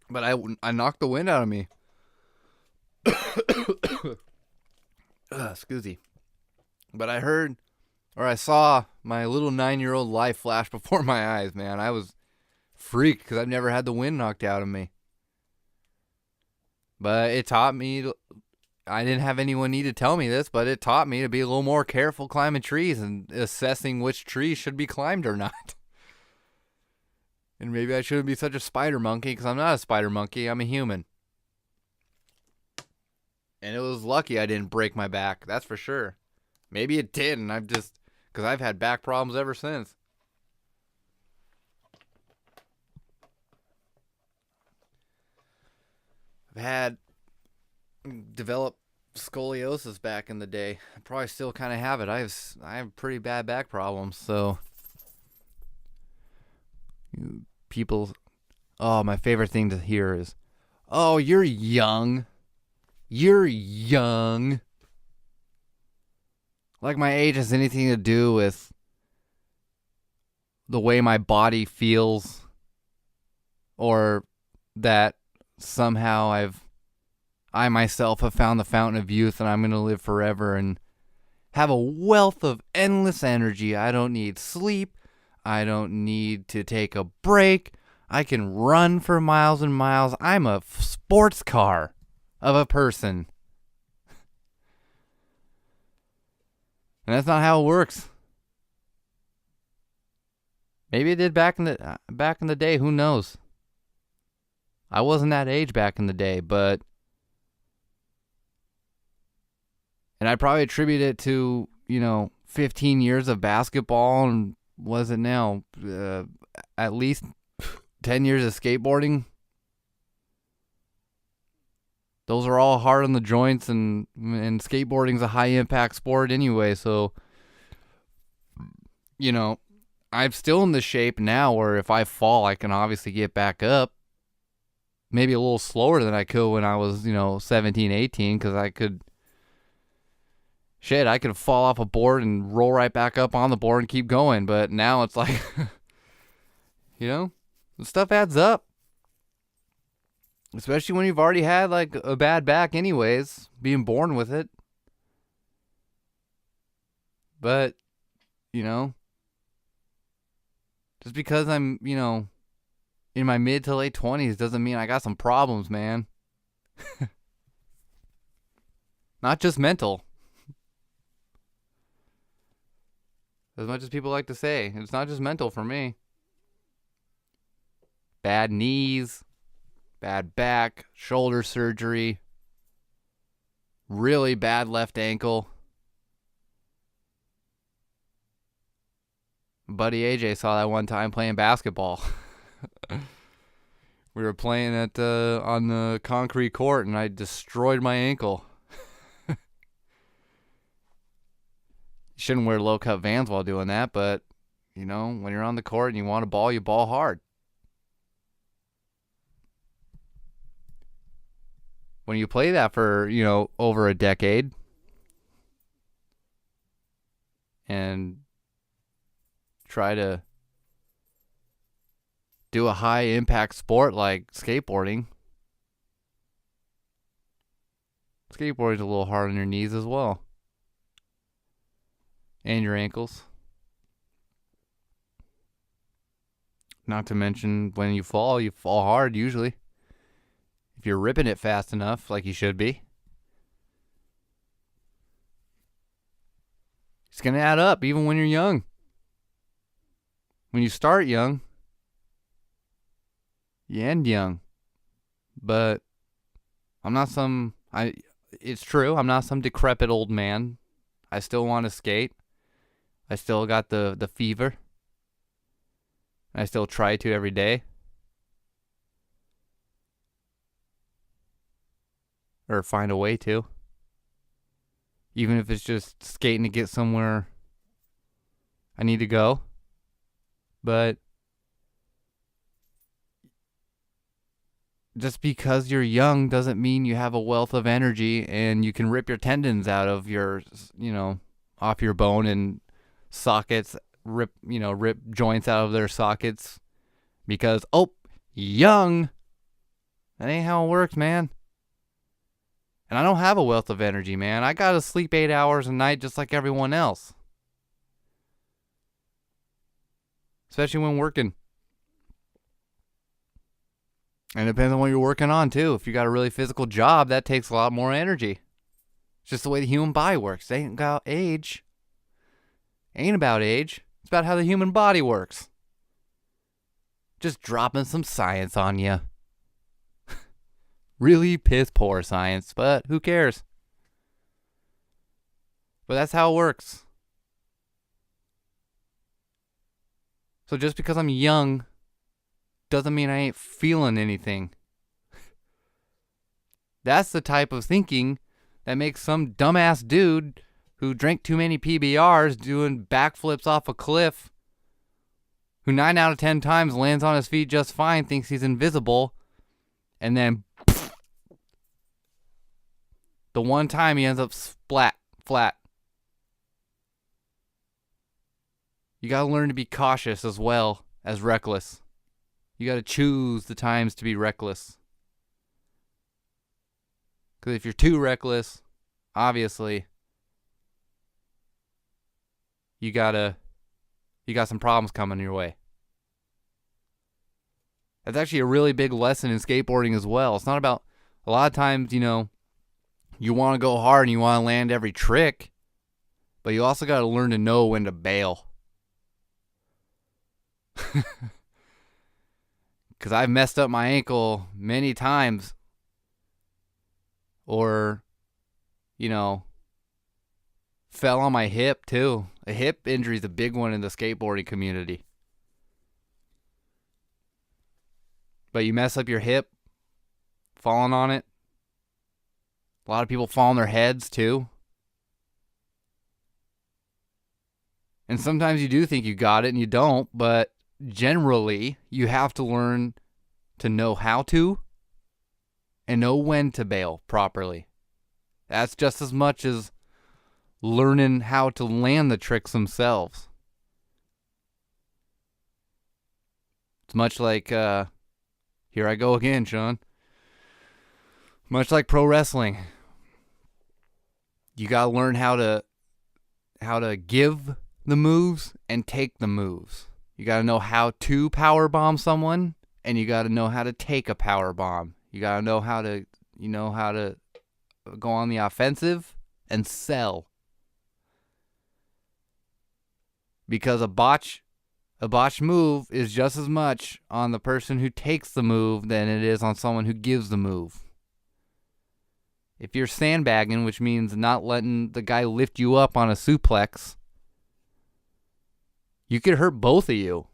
But I knocked the wind out of me. Excuse me. But I heard, or I saw my little 9-year-old life flash before my eyes, man. I was freaked because I've never had the wind knocked out of me. But it taught me, I didn't have anyone need to tell me this, but it taught me to be a little more careful climbing trees and assessing which trees should be climbed or not. And maybe I shouldn't be such a spider monkey, because I'm not a spider monkey. I'm a human. And it was lucky I didn't break my back. That's for sure. Maybe it did, and I've just Because I've had back problems ever since. I've had developed scoliosis back in the day. I probably still kind of have it. I have pretty bad back problems. So people, oh, my favorite thing to hear is, "Oh, you're young. You're young." Like my age has anything to do with the way my body feels, or that somehow I myself have found the fountain of youth and I'm going to live forever and have a wealth of endless energy. I don't need sleep. I don't need to take a break. I can run for miles and miles. I'm a sports car of a person. And that's not how it works. Maybe it did back in the day. Who knows? I wasn't that age back in the day, but and I probably attribute it to 15 years of basketball and was it now at least 10 years of skateboarding. Those are all hard on the joints, and skateboarding's a high impact sport anyway. So, I'm still in the shape now where if I fall, I can obviously get back up. Maybe a little slower than I could when I was, 17, 18, because I could fall off a board and roll right back up on the board and keep going. But now it's like, the stuff adds up. Especially when you've already had like a bad back anyways, being born with it. But, just because I'm, in my mid to late 20s doesn't mean I got some problems, man. Not just mental. As much as people like to say, it's not just mental for me. Bad knees, bad back, shoulder surgery, really bad left ankle. Buddy AJ saw that one time playing basketball. We were playing on the concrete court, and I destroyed my ankle. You shouldn't wear low-cut Vans while doing that, but, when you're on the court and you want to ball, you ball hard. When you play that for, over a decade, and try to do a high impact sport like skateboarding. Skateboarding's a little hard on your knees as well. And your ankles. Not to mention when you fall hard usually. If you're ripping it fast enough, like you should be. It's going to add up even when you're young. When you start young, you end young. But it's true, I'm not some decrepit old man. I still want to skate. I still got the fever. I still try to every day. Or find a way to. Even if it's just skating to get somewhere I need to go. But just because you're young doesn't mean you have a wealth of energy and you can rip your tendons out of your, off your bone and sockets, rip joints out of their sockets because, young. That ain't how it works, man. And I don't have a wealth of energy, man. I gotta sleep 8 hours a night just like everyone else. Especially when working. And it depends on what you're working on, too. If you got a really physical job, that takes a lot more energy. It's just the way the human body works. It ain't about age. Ain't about age. It's about how the human body works. Just dropping some science on you. Really piss poor science, but who cares? But that's how it works. So just because I'm young doesn't mean I ain't feeling anything. That's the type of thinking that makes some dumbass dude who drank too many PBRs doing backflips off a cliff, who 9 out of 10 times lands on his feet just fine, thinks he's invisible, and then the one time he ends up flat. You gotta learn to be cautious as well as reckless. You gotta choose the times to be reckless. Because if you're too reckless, obviously, you got some problems coming your way. That's actually a really big lesson in skateboarding as well. It's not about, a lot of times, you want to go hard and you want to land every trick, but you also got to learn to know when to bail. Because I've messed up my ankle many times. Or, fell on my hip too. A hip injury is a big one in the skateboarding community. But you mess up your hip, falling on it. A lot of people fall on their heads too. And sometimes you do think you got it and you don't, but generally you have to learn to know how to and know when to bail properly. That's just as much as learning how to land the tricks themselves. It's much like, here I go again, Sean. Much like pro wrestling. You gotta learn how to give the moves and take the moves. You gotta know how to power bomb someone, and you gotta know how to take a power bomb. You gotta know how to go on the offensive and sell. Because a botch move is just as much on the person who takes the move than it is on someone who gives the move. If you're sandbagging, which means not letting the guy lift you up on a suplex, you could hurt both of you.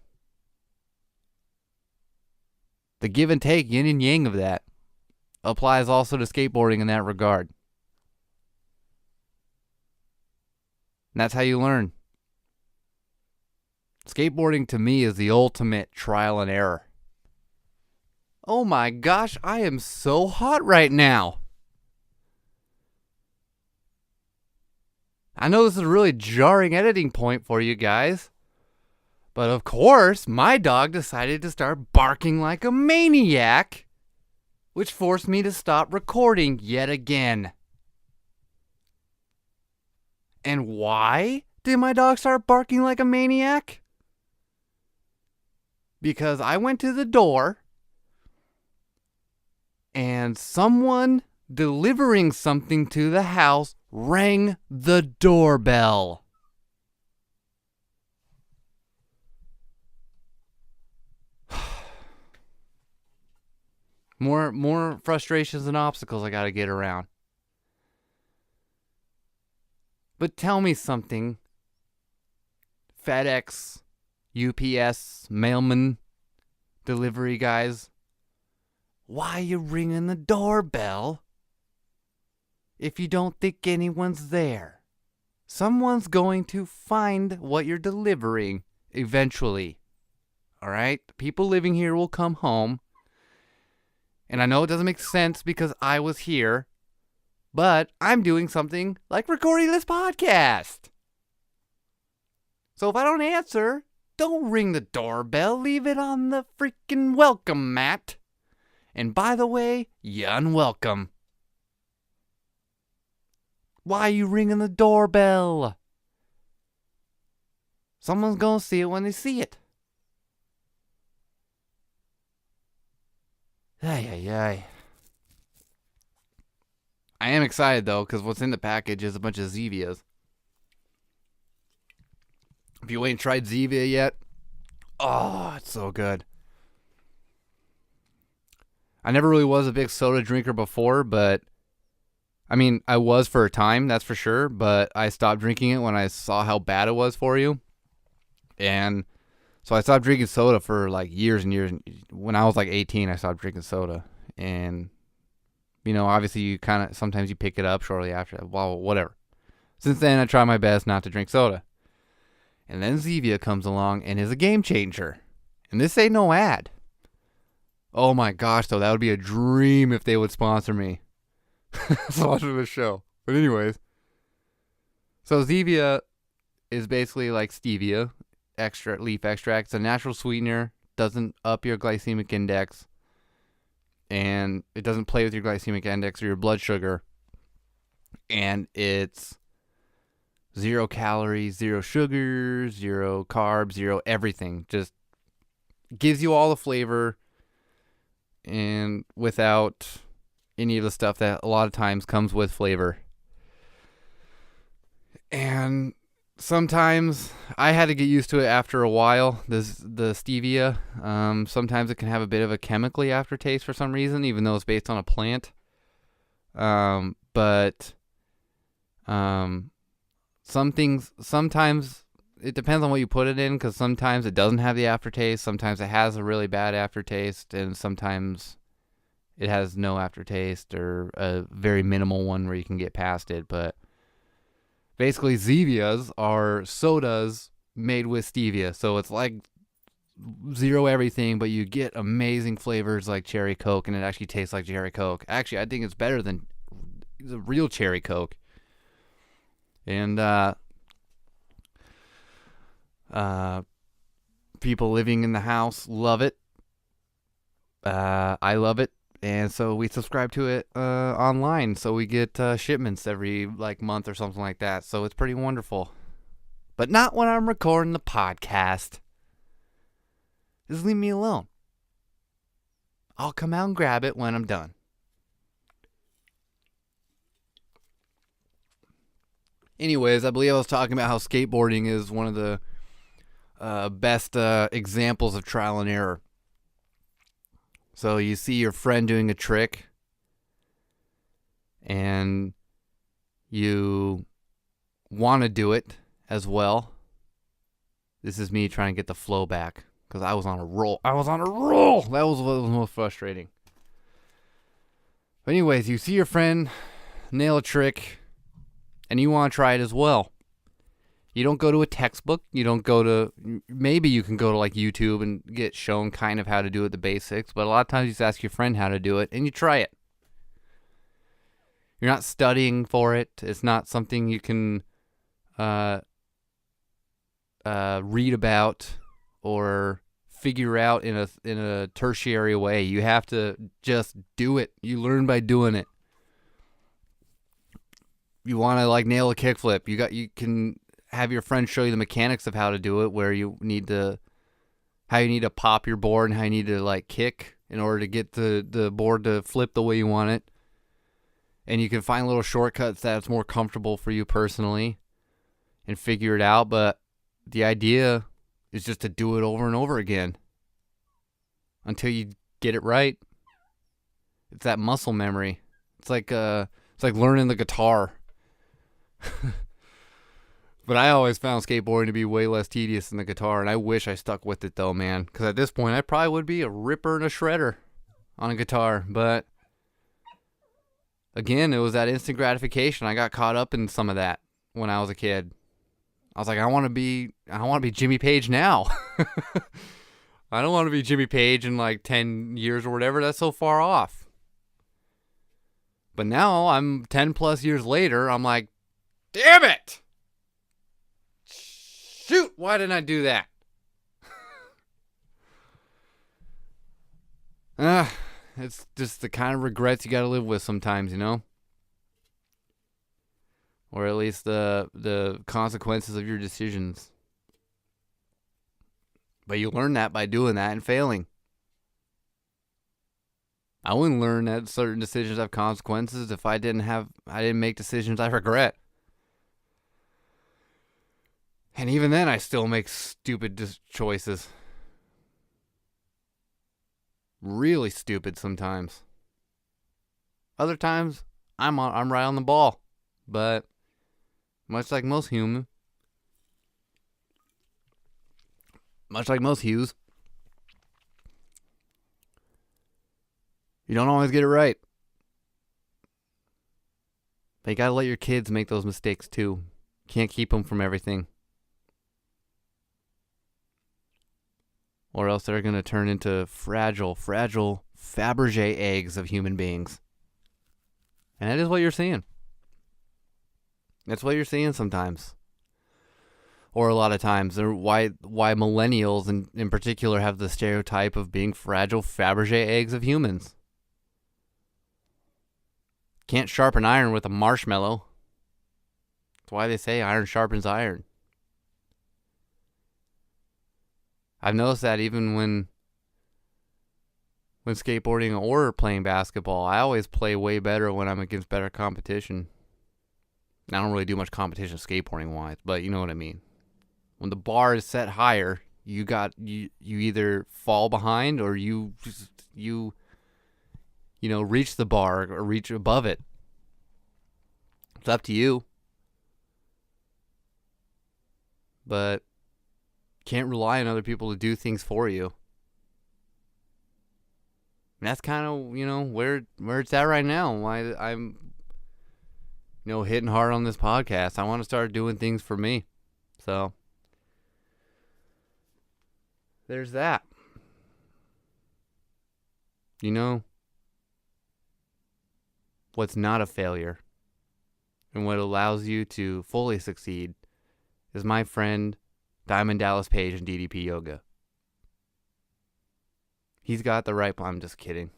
The give and take, yin and yang of that, applies also to skateboarding in that regard. And that's how you learn. Skateboarding to me is the ultimate trial and error. Oh my gosh, I am so hot right now. I know this is a really jarring editing point for you guys. But of course, my dog decided to start barking like a maniac, which forced me to stop recording yet again. And why did my dog start barking like a maniac? Because I went to the door and someone delivering something to the house rang the doorbell. More frustrations and obstacles I gotta get around. But tell me something, FedEx, UPS, mailman, delivery guys. Why are you ringing the doorbell if you don't think anyone's there? Someone's going to find what you're delivering eventually. Alright? People living here will come home. And I know it doesn't make sense because I was here, but I'm doing something like recording this podcast. So if I don't answer, don't ring the doorbell. Leave it on the freaking welcome mat. And by the way, you're unwelcome. Why are you ringing the doorbell? Someone's gonna see it when they see it. Ay. I am excited though, because what's in the package is a bunch of Zevias. If you ain't tried Zevia yet, oh, it's so good. I never really was a big soda drinker before, but I mean, I was for a time, that's for sure, but I stopped drinking it when I saw how bad it was for you. And So I stopped drinking soda for like years and years. When I was like 18, I stopped drinking soda. And, obviously you sometimes you pick it up shortly after. Well, whatever. Since then, I try my best not to drink soda. And then Zevia comes along and is a game changer. And this ain't no ad. Oh my gosh, though, that would be a dream if they would sponsor me. Sponsor the show. But anyways. So Zevia is basically like stevia, leaf extract. It's a natural sweetener. Doesn't up your glycemic index. And it doesn't play with your glycemic index or your blood sugar. And it's 0 calories, 0 sugar, 0 carbs, 0 everything. Just gives you all the flavor and without any of the stuff that a lot of times comes with flavor. And sometimes I had to get used to it after a while, the stevia. Sometimes it can have a bit of a chemically aftertaste for some reason, even though it's based on a plant. But some things, sometimes it depends on what you put it in, because sometimes it doesn't have the aftertaste. Sometimes it has a really bad aftertaste, and sometimes it has no aftertaste or a very minimal one where you can get past it. But basically, Zevias are sodas made with stevia. So it's like 0 everything, but you get amazing flavors like cherry Coke, and it actually tastes like cherry Coke. Actually, I think it's better than the real cherry Coke. And people living in the house love it. I love it. And so we subscribe to it online. So we get shipments every month or something like that. So it's pretty wonderful. But not when I'm recording the podcast. Just leave me alone. I'll come out and grab it when I'm done. Anyways, I believe I was talking about how skateboarding is one of the best examples of trial and error. So you see your friend doing a trick, and you want to do it as well. This is me trying to get the flow back, because I was on a roll. That was what was most frustrating. But anyways, you see your friend nail a trick, and you want to try it as well. You don't go to a textbook. Maybe you can go to YouTube and get shown kind of how to do it, the basics. But a lot of times you just ask your friend how to do it, and you try it. You're not studying for it. It's not something you can read about or figure out in a tertiary way. You have to just do it. You learn by doing it. You want to nail a kickflip. You can have your friend show you the mechanics of how to do it, where how you need to pop your board and how you need to kick in order to get the board to flip the way you want it. And you can find little shortcuts that's more comfortable for you personally and figure it out. But the idea is just to do it over and over again until you get it right. It's that muscle memory. It's like learning the guitar. But I always found skateboarding to be way less tedious than the guitar, and I wish I stuck with it though, man. Because at this point, I probably would be a ripper and a shredder on a guitar. But again, it was that instant gratification. I got caught up in some of that when I was a kid. I was like, I want to be Jimmy Page now. I don't want to be Jimmy Page in 10 years or whatever. That's so far off. But now I'm 10 plus years later. I'm like, damn it! Shoot, why didn't I do that? It's just the kind of regrets you got to live with sometimes, or at least the consequences of your decisions. But you learn that by doing that and failing. I wouldn't learn that certain decisions have consequences if I didn't make decisions I regret. And even then, I still make stupid choices. Really stupid sometimes. Other times, I'm right on the ball. But much like most humans, Much like most hues, you don't always get it right. But you gotta let your kids make those mistakes too. Can't keep them from everything. Or else they're gonna turn into fragile Fabergé eggs of human beings. And that is what you're seeing. That's what you're seeing sometimes. Or a lot of times. Why millennials in particular have the stereotype of being fragile Fabergé eggs of humans. Can't sharpen iron with a marshmallow. That's why they say iron sharpens iron. I've noticed that even when skateboarding or playing basketball, I always play way better when I'm against better competition. I don't really do much competition skateboarding wise, but you know what I mean. When the bar is set higher, you either fall behind or you reach the bar or reach above it. It's up to you. But can't rely on other people to do things for you. And that's kind of, where it's at right now. Why I'm, hitting hard on this podcast. I want to start doing things for me. So, there's that. What's not a failure and what allows you to fully succeed is my friend Diamond Dallas Page and DDP Yoga. He's got the right... I'm just kidding.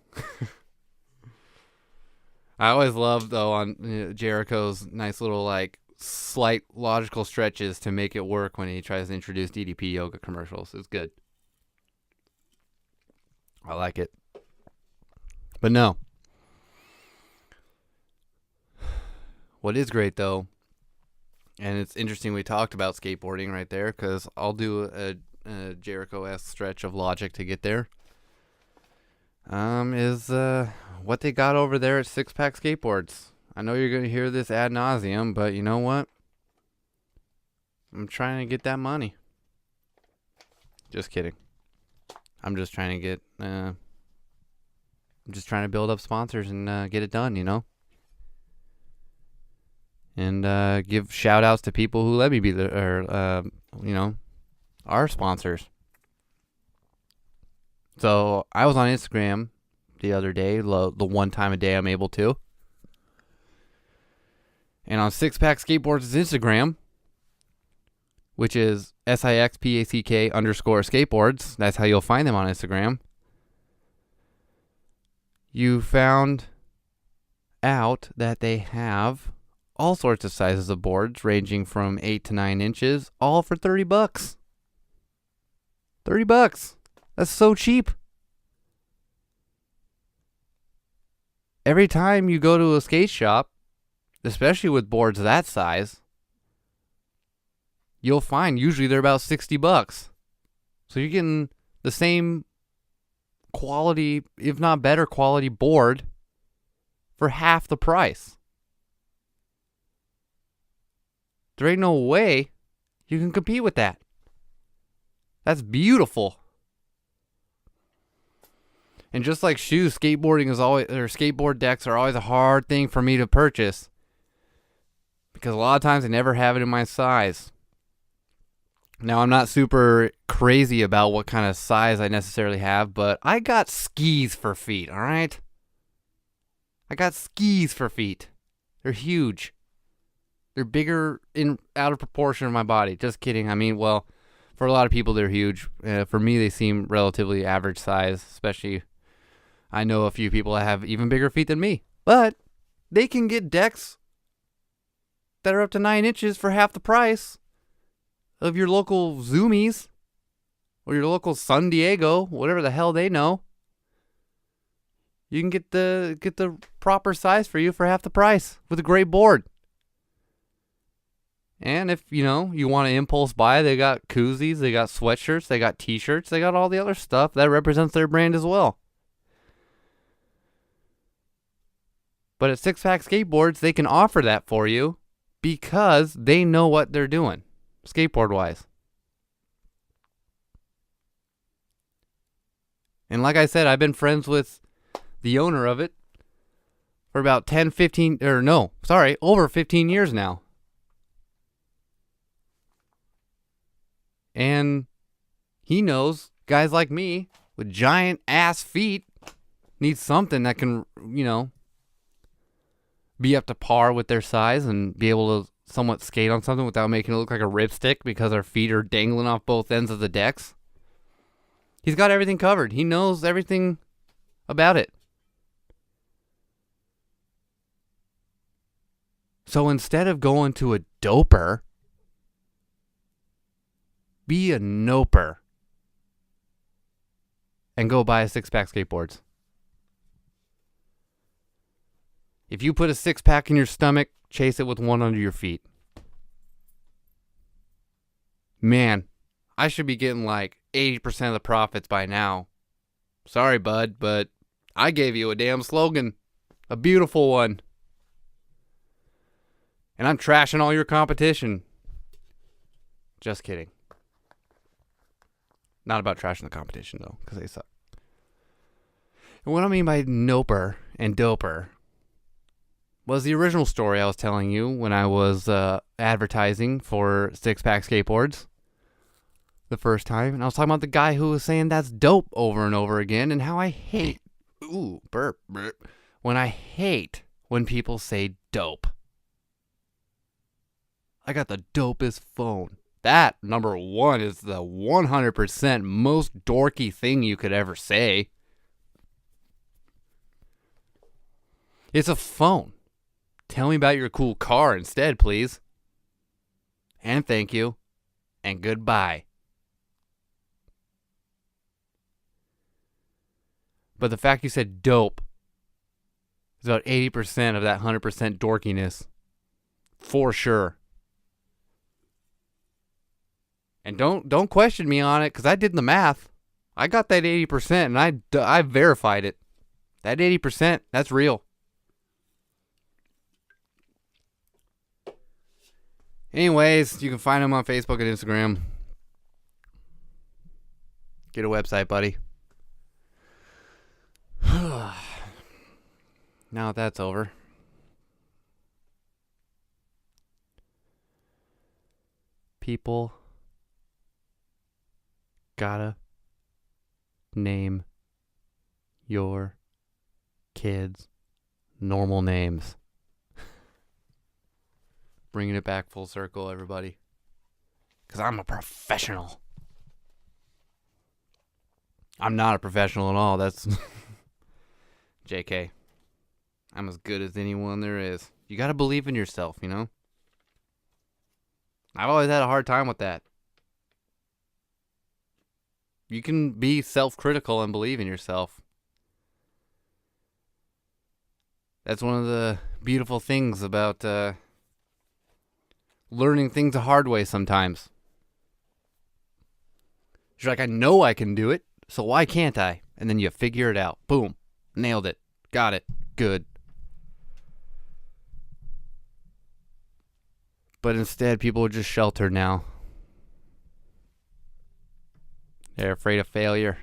I always love, though, on Jericho's nice little, slight logical stretches to make it work when he tries to introduce DDP Yoga commercials. It's good. I like it. But no. What is great, though, and it's interesting we talked about skateboarding right there, because I'll do a Jericho-esque stretch of logic to get there, is what they got over there at Six Pack Skateboards. I know you're going to hear this ad nauseum, but you know what? I'm trying to get that money. Just kidding. I'm just trying to get... I'm just trying to build up sponsors and get it done, And give shout outs to people who let me be our sponsors. So I was on Instagram the other day, the one time a day I'm able to. And on Six Pack Skateboards' Instagram, which is SIXPACK_skateboards, that's how you'll find them on Instagram. You found out that they have all sorts of sizes of boards ranging from 8 to 9 inches, all for $30. $30. That's so cheap. Every time you go to a skate shop, especially with boards that size, you'll find usually they're about $60. So you're getting the same quality, if not better quality board for half the price. There ain't no way you can compete with that. That's beautiful. And just like shoes, skateboard decks are always a hard thing for me to purchase, because a lot of times I never have it in my size. Now, I'm not super crazy about what kind of size I necessarily have, but I got skis for feet, all right? I got skis for feet. They're huge. They're bigger out of proportion of my body. Just kidding. I mean, well, for a lot of people, they're huge. For me, they seem relatively average size, especially I know a few people that have even bigger feet than me. But they can get decks that are up to 9 inches for half the price of your local Zoomies or your local San Diego, whatever the hell they know. You can get the proper size for you for half the price with a great board. And if, you want to impulse buy, they got koozies, they got sweatshirts, they got t-shirts, they got all the other stuff that represents their brand as well. But at Six Pack Skateboards, they can offer that for you because they know what they're doing, skateboard-wise. And like I said, I've been friends with the owner of it for about 10, 15, or no, sorry, over 15 years now. And he knows guys like me with giant ass feet need something that can, be up to par with their size and be able to somewhat skate on something without making it look like a ripstick because our feet are dangling off both ends of the decks. He's got everything covered. He knows everything about it. So instead of going to a doper, be a noper and go buy a 6-pack skateboards. If you put a 6-pack in your stomach, chase it with one under your feet. Man, I should be getting like 80% of the profits by now. Sorry, bud, but I gave you a damn slogan. A beautiful one. And I'm trashing all your competition. Just kidding. Not about trashing the competition, though, because they suck. And what I mean by noper and doper was the original story I was telling you when I was advertising for 6-pack skateboards the first time. And I was talking about the guy who was saying that's dope over and over again and how I hate, burp, when I hate when people say dope. I got the dopest phone. That, number one, is the 100% most dorky thing you could ever say. It's a phone. Tell me about your cool car instead, please. And thank you. And goodbye. But the fact you said dope is about 80% of that 100% dorkiness. For sure. And don't question me on it, because I did the math. I got that 80%, and I verified it. That 80%, that's real. Anyways, you can find them on Facebook and Instagram. Get a website, buddy. Now that that's over. People gotta name your kids normal names. Bringing it back full circle, everybody. Because I'm a professional. I'm not a professional at all. That's JK. I'm as good as anyone there is. You gotta believe in yourself, you know? I've always had a hard time with that. You can be self-critical and believe in yourself. That's one of the beautiful things about learning things the hard way sometimes. You're like, I know I can do it, so why can't I? And then you figure it out. Boom. Nailed it. Got it. Good. But instead, people are just sheltered now. They're afraid of failure.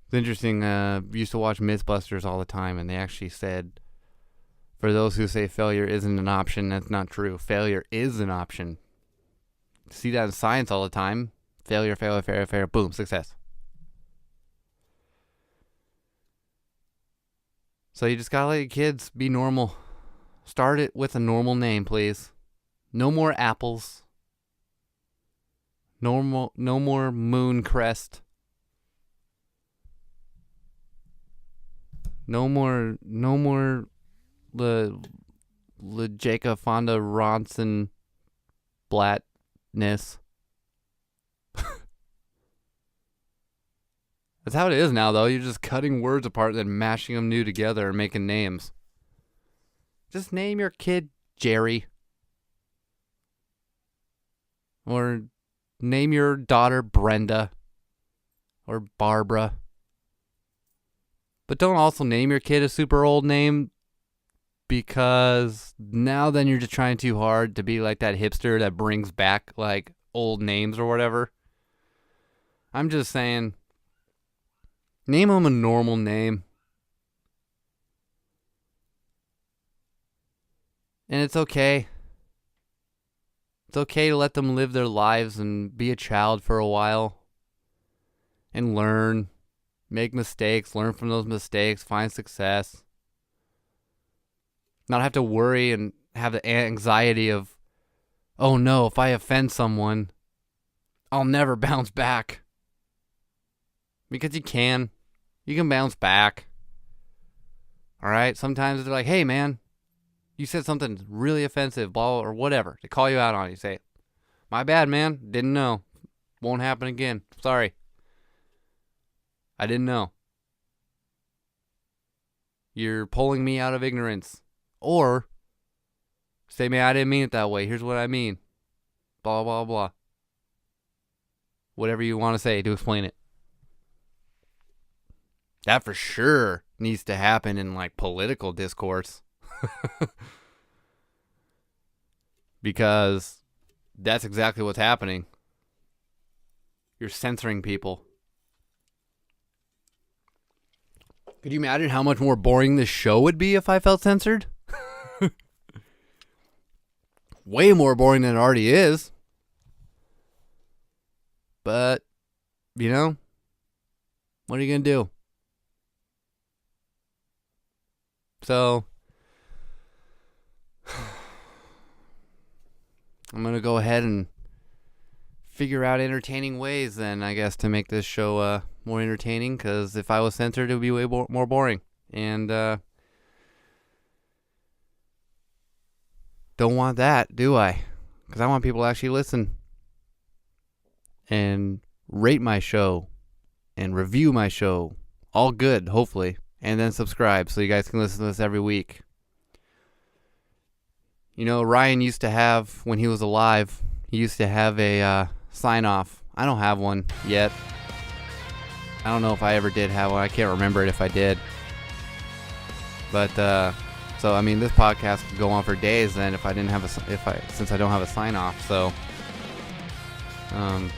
It's interesting. Used to watch Mythbusters all the time, and they actually said, for those who say failure isn't an option, that's not true. Failure is an option. See that in science all the time. Failure, boom, success. So you just gotta let your kids be normal. Start it with a normal name, please. No more apples. No more moon crest. No more the Jacob Fonda Ronson Blattness. That's how it is now, though. You're just cutting words apart and then mashing them new together and making names. Just name your kid Jerry. Or name your daughter Brenda. Or Barbara. But don't also name your kid a super old name, because now then you're just trying too hard to be like that hipster that brings back like old names or whatever. I'm just saying, name them a normal name. And it's okay. It's okay to let them live their lives and be a child for a while. And learn. Make mistakes. Learn from those mistakes. Find success. Not have to worry and have the anxiety of, oh no, if I offend someone, I'll never bounce back. Because you can. You can bounce back. Alright? Sometimes they're like, hey man, you said something really offensive, blah, or whatever. They call you out on it. You say, my bad, man. Didn't know. Won't happen again. Sorry. I didn't know. You're pulling me out of ignorance. Or, say, man, I didn't mean it that way. Here's what I mean. Blah, blah, blah. Whatever you want to say to explain it. That for sure needs to happen in, like, political discourse. Because that's exactly what's happening. You're censoring people. Could you imagine how much more boring this show would be if I felt censored? Way more boring than it already is. But, you know, what are you going to do? So, I'm going to go ahead and figure out entertaining ways then, I guess, to make this show more entertaining. Because if I was censored, it would be way more boring. And don't want that, do I? Because I want people to actually listen and rate my show and review my show. All good, hopefully. And then subscribe so you guys can listen to this every week. You know, Ryan used to have, when he was alive, he used to have a sign-off. I don't have one yet. I don't know if I ever did have one. I can't remember it if I did. But, so, I mean, this podcast could go on for days then if I didn't have since I don't have a sign-off. So, I'm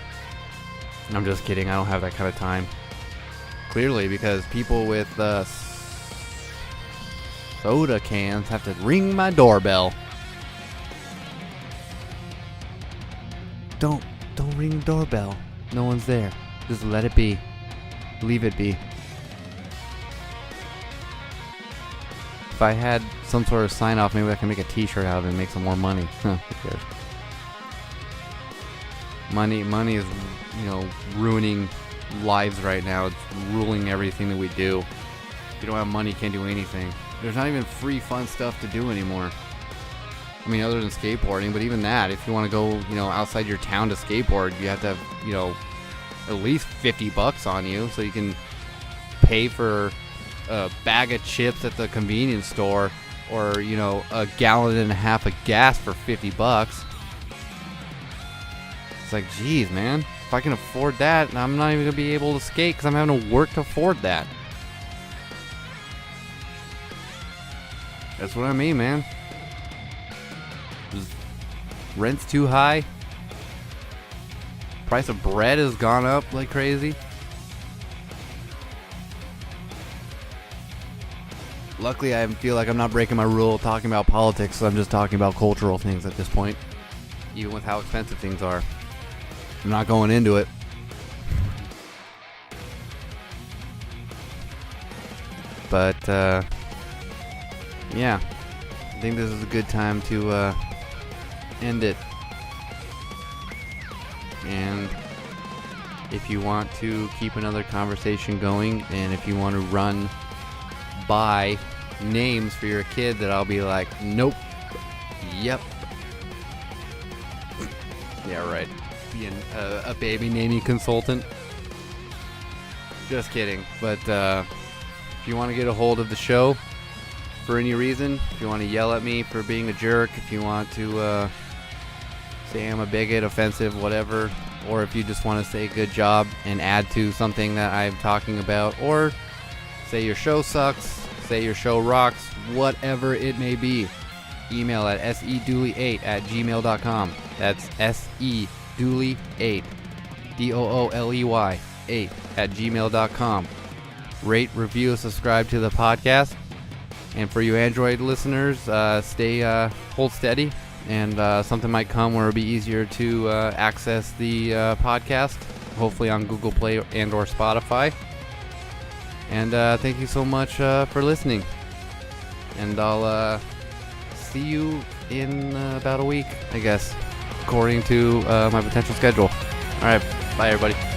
just kidding. I don't have that kind of time. Clearly, because people with soda cans have to ring my doorbell. Don't ring the doorbell. No one's there. Just let it be. Leave it be. If I had some sort of sign off, maybe I can make a t-shirt out of it and make some more money. Who cares? Money is, you know, ruining lives right now. It's ruling everything that we do. If you don't have money, you can't do anything. There's not even free fun stuff to do anymore. I mean, other than skateboarding, but even that, if you want to go, you know, outside your town to skateboard, you have to have, you know, at least $50 on you so you can pay for a bag of chips at the convenience store or, you know, a gallon and a half of gas for $50. It's like, geez, man, if I can afford that, I'm not even going to be able to skate because I'm having to work to afford that. That's what I mean, man. Rent's too high. Price of bread has gone up like crazy. Luckily, I feel like I'm not breaking my rule talking about politics, so I'm just talking about cultural things at this point. Even with how expensive things are. I'm not going into it. But, yeah. I think this is a good time to end it. And if you want to keep another conversation going, and if you want to run by names for your kid that I'll be like, nope, yep. Yeah, right. Being a baby naming consultant. Just kidding. But if you want to get a hold of the show for any reason, if you want to yell at me for being a jerk, if you want to say I'm a bigot, offensive, whatever, or if you just want to say good job and add to something that I'm talking about, or say your show sucks, say your show rocks, whatever it may be, email at sedooley8@gmail.com. That's Dooley8, DOOLEY 8 at gmail.com. Rate, review, subscribe to the podcast. And for you Android listeners, hold steady, and something might come where it'll be easier to access the podcast, hopefully on Google Play and or Spotify. And thank you so much for listening. And I'll see you in about a week, I guess, according to my potential schedule. All right, bye everybody.